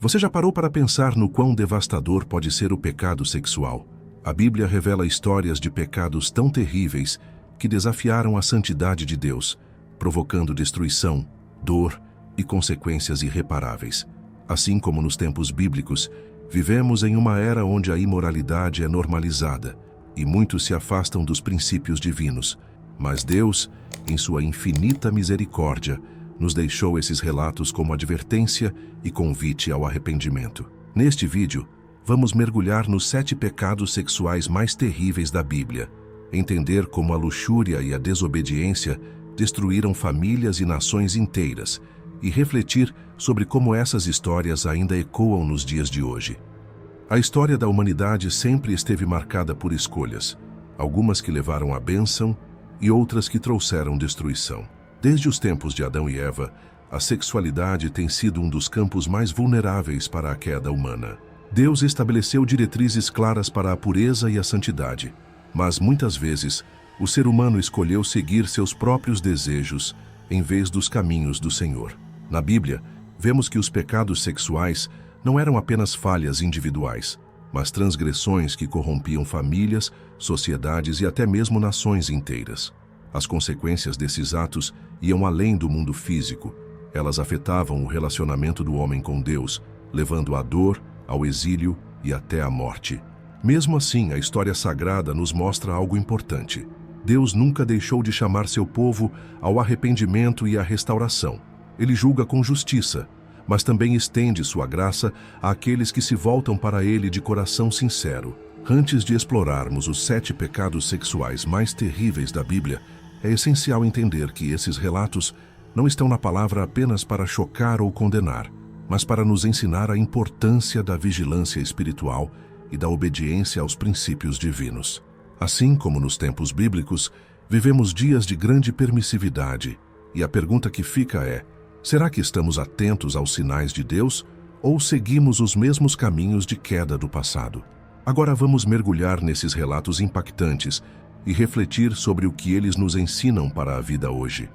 Você já parou para pensar no quão devastador pode ser o pecado sexual? A Bíblia revela histórias de pecados tão terríveis que desafiaram a santidade de Deus, provocando destruição, dor e consequências irreparáveis. Assim como nos tempos bíblicos, vivemos em uma era onde a imoralidade é normalizada e muitos se afastam dos princípios divinos. Mas Deus, em sua infinita misericórdia, nos deixou esses relatos como advertência e convite ao arrependimento. Neste vídeo, vamos mergulhar nos 7 pecados sexuais mais terríveis da Bíblia, entender como a luxúria e a desobediência destruíram famílias e nações inteiras, e refletir sobre como essas histórias ainda ecoam nos dias de hoje. A história da humanidade sempre esteve marcada por escolhas, algumas que levaram à bênção e outras que trouxeram destruição. Desde os tempos de Adão e Eva, a sexualidade tem sido um dos campos mais vulneráveis para a queda humana. Deus estabeleceu diretrizes claras para a pureza e a santidade, mas muitas vezes o ser humano escolheu seguir seus próprios desejos em vez dos caminhos do Senhor. Na Bíblia, vemos que os pecados sexuais não eram apenas falhas individuais, mas transgressões que corrompiam famílias, sociedades e até mesmo nações inteiras. As consequências desses atos iam além do mundo físico. Elas afetavam o relacionamento do homem com Deus, levando à dor, ao exílio e até à morte. Mesmo assim, a história sagrada nos mostra algo importante. Deus nunca deixou de chamar seu povo ao arrependimento e à restauração. Ele julga com justiça, mas também estende sua graça àqueles que se voltam para ele de coração sincero. Antes de explorarmos os 7 pecados sexuais mais terríveis da Bíblia, é essencial entender que esses relatos não estão na palavra apenas para chocar ou condenar, mas para nos ensinar a importância da vigilância espiritual e da obediência aos princípios divinos. Assim como nos tempos bíblicos, vivemos dias de grande permissividade, e a pergunta que fica é: será que estamos atentos aos sinais de Deus ou seguimos os mesmos caminhos de queda do passado? Agora vamos mergulhar nesses relatos impactantes e refletir sobre o que eles nos ensinam para a vida hoje.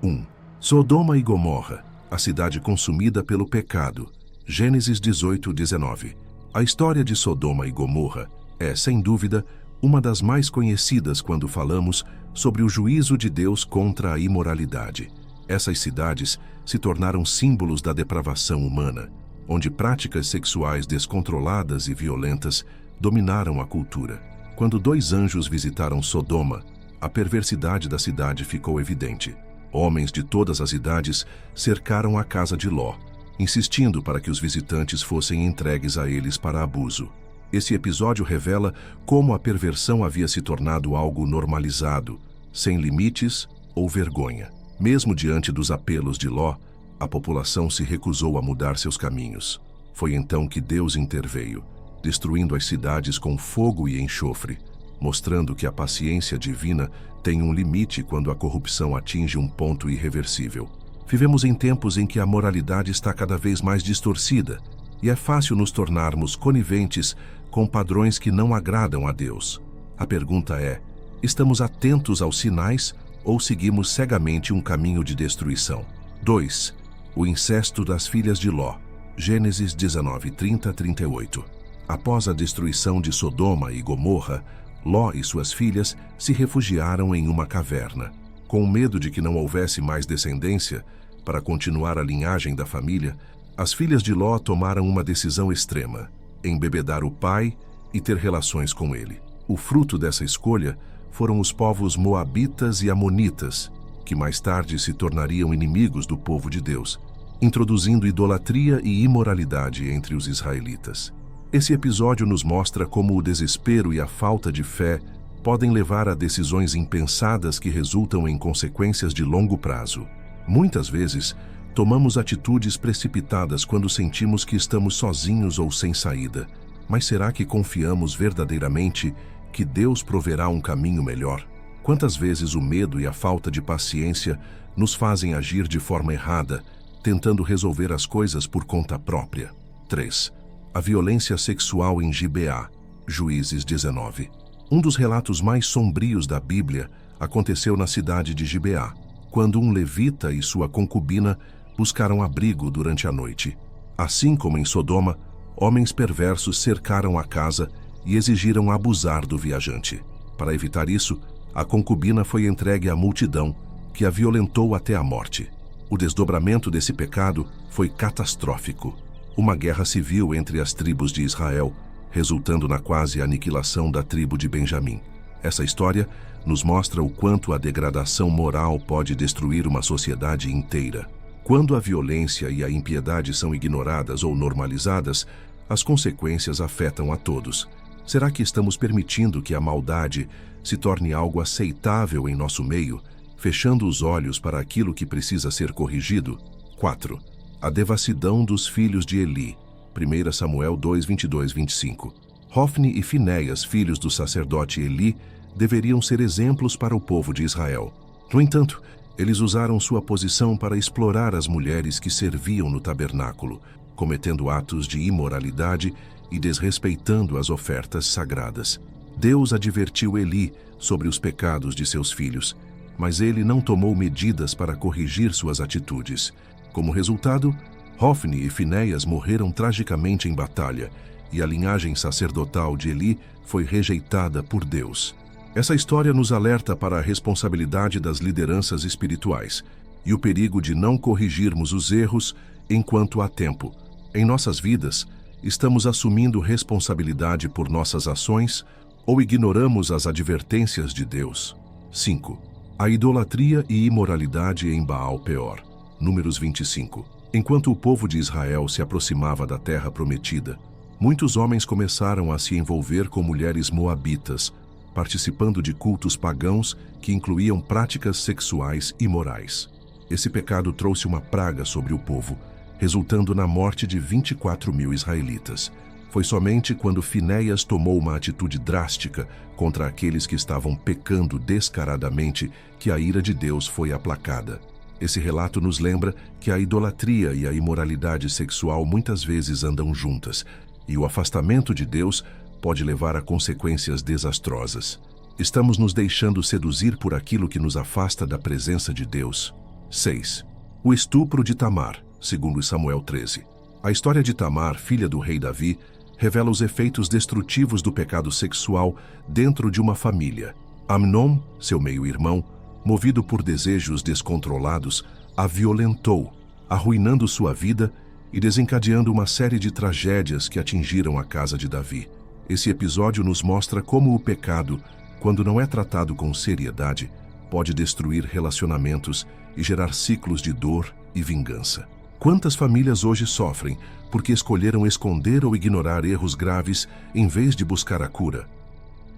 1. Sodoma e Gomorra, a cidade consumida pelo pecado. Gênesis 18:19. A história de Sodoma e Gomorra é, sem dúvida, uma das mais conhecidas quando falamos sobre o juízo de Deus contra a imoralidade. Essas cidades se tornaram símbolos da depravação humana, onde práticas sexuais descontroladas e violentas dominaram a cultura. Quando 2 anjos visitaram Sodoma, a perversidade da cidade ficou evidente. Homens de todas as idades cercaram a casa de Ló, insistindo para que os visitantes fossem entregues a eles para abuso. Esse episódio revela como a perversão havia se tornado algo normalizado, sem limites ou vergonha. Mesmo diante dos apelos de Ló, a população se recusou a mudar seus caminhos. Foi então que Deus interveio, destruindo as cidades com fogo e enxofre, mostrando que a paciência divina tem um limite quando a corrupção atinge um ponto irreversível. Vivemos em tempos em que a moralidade está cada vez mais distorcida, e é fácil nos tornarmos coniventes com padrões que não agradam a Deus. A pergunta é: estamos atentos aos sinais ou seguimos cegamente um caminho de destruição? 2. O incesto das filhas de Ló. Gênesis 19:30-38. Após a destruição de Sodoma e Gomorra, Ló e suas filhas se refugiaram em uma caverna. Com medo de que não houvesse mais descendência, para continuar a linhagem da família, as filhas de Ló tomaram uma decisão extrema: embebedar o pai e ter relações com ele. O fruto dessa escolha foram os povos moabitas e amonitas, que mais tarde se tornariam inimigos do povo de Deus, introduzindo idolatria e imoralidade entre os israelitas. Esse episódio nos mostra como o desespero e a falta de fé podem levar a decisões impensadas que resultam em consequências de longo prazo. Muitas vezes, tomamos atitudes precipitadas quando sentimos que estamos sozinhos ou sem saída. Mas será que confiamos verdadeiramente que Deus proverá um caminho melhor? Quantas vezes o medo e a falta de paciência nos fazem agir de forma errada, tentando resolver as coisas por conta própria? 3. A violência sexual em Gibeá. Juízes 19. Um dos relatos mais sombrios da Bíblia aconteceu na cidade de Gibeá, quando um levita e sua concubina buscaram abrigo durante a noite. Assim como em Sodoma, homens perversos cercaram a casa e exigiram abusar do viajante. Para evitar isso, a concubina foi entregue à multidão, que a violentou até a morte. O desdobramento desse pecado foi catastrófico. Uma guerra civil entre as tribos de Israel, resultando na quase aniquilação da tribo de Benjamim. Essa história nos mostra o quanto a degradação moral pode destruir uma sociedade inteira. Quando a violência e a impiedade são ignoradas ou normalizadas, as consequências afetam a todos. Será que estamos permitindo que a maldade se torne algo aceitável em nosso meio, fechando os olhos para aquilo que precisa ser corrigido? 4. A devassidão dos filhos de Eli. 1 Samuel 2, 22, 25. Hofni e Finéias, filhos do sacerdote Eli, deveriam ser exemplos para o povo de Israel. No entanto, eles usaram sua posição para explorar as mulheres que serviam no tabernáculo, cometendo atos de imoralidade e desrespeitando as ofertas sagradas. Deus advertiu Eli sobre os pecados de seus filhos, mas ele não tomou medidas para corrigir suas atitudes. Como resultado, Hofni e Finéias morreram tragicamente em batalha, e a linhagem sacerdotal de Eli foi rejeitada por Deus. Essa história nos alerta para a responsabilidade das lideranças espirituais e o perigo de não corrigirmos os erros enquanto há tempo. Em nossas vidas, estamos assumindo responsabilidade por nossas ações ou ignoramos as advertências de Deus? 5. A idolatria e imoralidade em Baal-Peor. Números 25. Enquanto o povo de Israel se aproximava da terra prometida, muitos homens começaram a se envolver com mulheres moabitas, participando de cultos pagãos que incluíam práticas sexuais imorais. Esse pecado trouxe uma praga sobre o povo, resultando na morte de 24.000 israelitas. Foi somente quando Finéias tomou uma atitude drástica contra aqueles que estavam pecando descaradamente que a ira de Deus foi aplacada. Esse relato nos lembra que a idolatria e a imoralidade sexual muitas vezes andam juntas, e o afastamento de Deus pode levar a consequências desastrosas. Estamos nos deixando seduzir por aquilo que nos afasta da presença de Deus. 6. O estupro de Tamar, segundo Samuel 13. A história de Tamar, filha do rei Davi, revela os efeitos destrutivos do pecado sexual dentro de uma família. Amnon, seu meio-irmão, movido por desejos descontrolados, a violentou, arruinando sua vida e desencadeando uma série de tragédias que atingiram a casa de Davi. Esse episódio nos mostra como o pecado, quando não é tratado com seriedade, pode destruir relacionamentos e gerar ciclos de dor e vingança. Quantas famílias hoje sofrem porque escolheram esconder ou ignorar erros graves em vez de buscar a cura?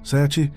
7.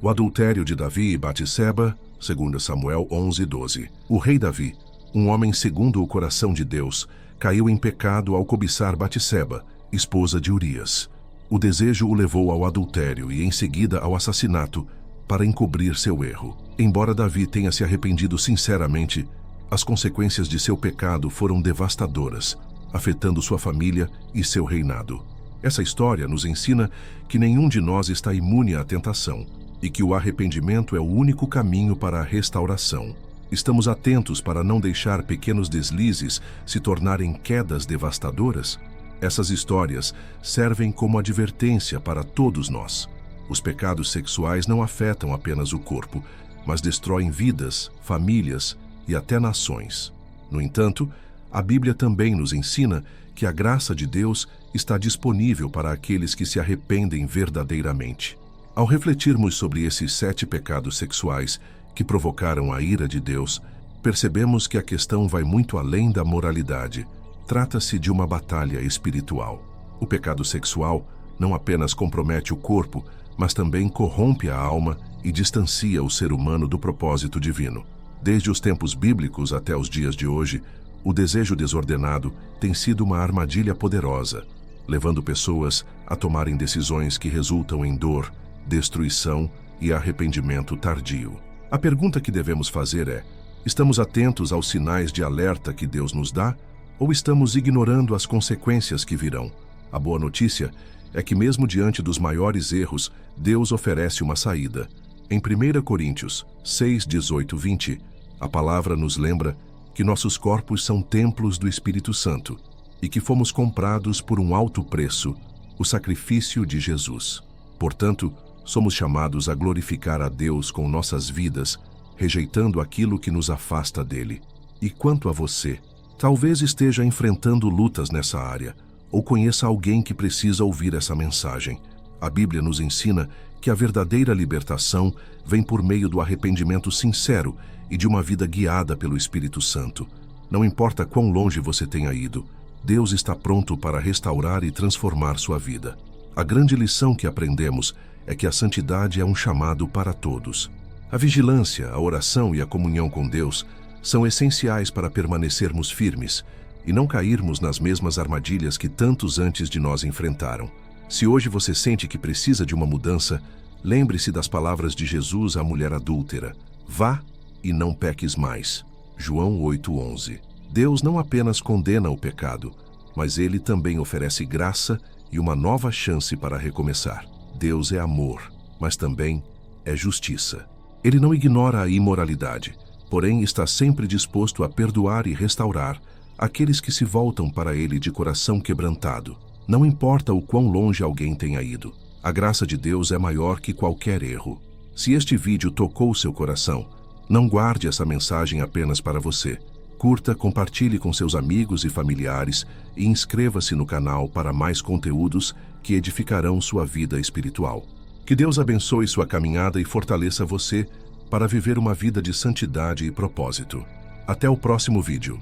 O adultério de Davi e Batseba, segundo Samuel 11, 12. O rei Davi, um homem segundo o coração de Deus, caiu em pecado ao cobiçar Batseba, esposa de Urias. O desejo o levou ao adultério e, em seguida, ao assassinato, para encobrir seu erro. Embora Davi tenha se arrependido sinceramente, as consequências de seu pecado foram devastadoras, afetando sua família e seu reinado. Essa história nos ensina que nenhum de nós está imune à tentação e que o arrependimento é o único caminho para a restauração. Estamos atentos para não deixar pequenos deslizes se tornarem quedas devastadoras? Essas histórias servem como advertência para todos nós. Os pecados sexuais não afetam apenas o corpo, mas destroem vidas, famílias e até nações. No entanto, a Bíblia também nos ensina que a graça de Deus está disponível para aqueles que se arrependem verdadeiramente. Ao refletirmos sobre esses 7 pecados sexuais que provocaram a ira de Deus, percebemos que a questão vai muito além da moralidade. Trata-se de uma batalha espiritual. O pecado sexual não apenas compromete o corpo, mas também corrompe a alma e distancia o ser humano do propósito divino. Desde os tempos bíblicos até os dias de hoje, o desejo desordenado tem sido uma armadilha poderosa, levando pessoas a tomarem decisões que resultam em dor, destruição e arrependimento tardio. A pergunta que devemos fazer é: estamos atentos aos sinais de alerta que Deus nos dá? Ou estamos ignorando as consequências que virão? A boa notícia é que mesmo diante dos maiores erros, Deus oferece uma saída. Em 1 Coríntios 6, 18, 20, a palavra nos lembra que nossos corpos são templos do Espírito Santo e que fomos comprados por um alto preço, o sacrifício de Jesus. Portanto, somos chamados a glorificar a Deus com nossas vidas, rejeitando aquilo que nos afasta dele. E quanto a você, talvez esteja enfrentando lutas nessa área, ou conheça alguém que precisa ouvir essa mensagem. A Bíblia nos ensina que a verdadeira libertação vem por meio do arrependimento sincero e de uma vida guiada pelo Espírito Santo. Não importa quão longe você tenha ido, Deus está pronto para restaurar e transformar sua vida. A grande lição que aprendemos é que a santidade é um chamado para todos. A vigilância, a oração e a comunhão com Deus são essenciais para permanecermos firmes e não cairmos nas mesmas armadilhas que tantos antes de nós enfrentaram. Se hoje você sente que precisa de uma mudança, lembre-se das palavras de Jesus à mulher adúltera: vá e não peques mais. João 8:11. Deus não apenas condena o pecado, mas Ele também oferece graça e uma nova chance para recomeçar. Deus é amor, mas também é justiça. Ele não ignora a imoralidade, porém está sempre disposto a perdoar e restaurar aqueles que se voltam para Ele de coração quebrantado. Não importa o quão longe alguém tenha ido, a graça de Deus é maior que qualquer erro. Se este vídeo tocou seu coração, não guarde essa mensagem apenas para você. Curta, compartilhe com seus amigos e familiares e inscreva-se no canal para mais conteúdos que edificarão sua vida espiritual. Que Deus abençoe sua caminhada e fortaleça você para viver uma vida de santidade e propósito. Até o próximo vídeo.